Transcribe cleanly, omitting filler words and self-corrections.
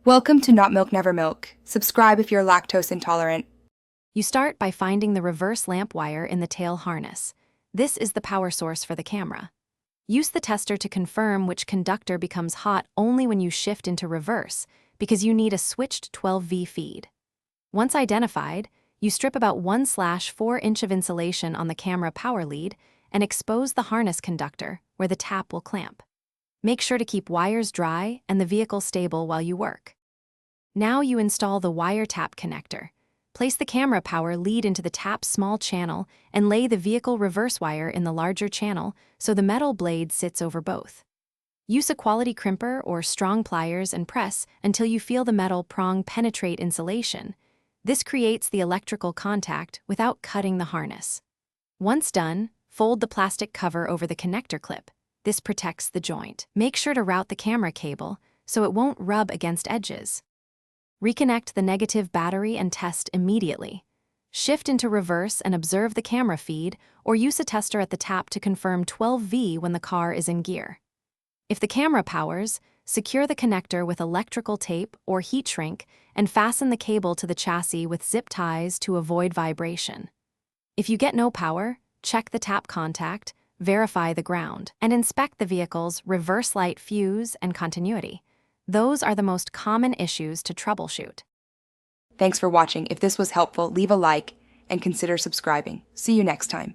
Welcome to Not Milk Never Milk. Subscribe if you're lactose intolerant. You start by finding the reverse lamp wire in the tail harness. This is the power source for the camera. Use the tester to confirm which conductor becomes hot only when you shift into reverse, because you need a switched 12V feed. Once identified, you strip about 1/4 inch of insulation on the camera power lead and expose the harness conductor where the tap will clamp. Make sure to keep wires dry and the vehicle stable while you work. Now you install the wire tap connector. Place the camera power lead into the tap's small channel and lay the vehicle reverse wire in the larger channel so the metal blade sits over both. Use a quality crimper or strong pliers and press until you feel the metal prong penetrate insulation. This creates the electrical contact without cutting the harness. Once done, fold the plastic cover over the connector clip. This protects the joint. Make sure to route the camera cable so it won't rub against edges. Reconnect the negative battery and test immediately. Shift into reverse and observe the camera feed, or use a tester at the tap to confirm 12V when the car is in gear. If the camera powers, secure the connector with electrical tape or heat shrink and fasten the cable to the chassis with zip ties to avoid vibration. If you get no power, check the tap contact, verify the ground, and inspect the vehicle's reverse light fuse and continuity. Those are the most common issues to troubleshoot. Thanks for watching. If this was helpful, leave a like and consider subscribing. See you next time.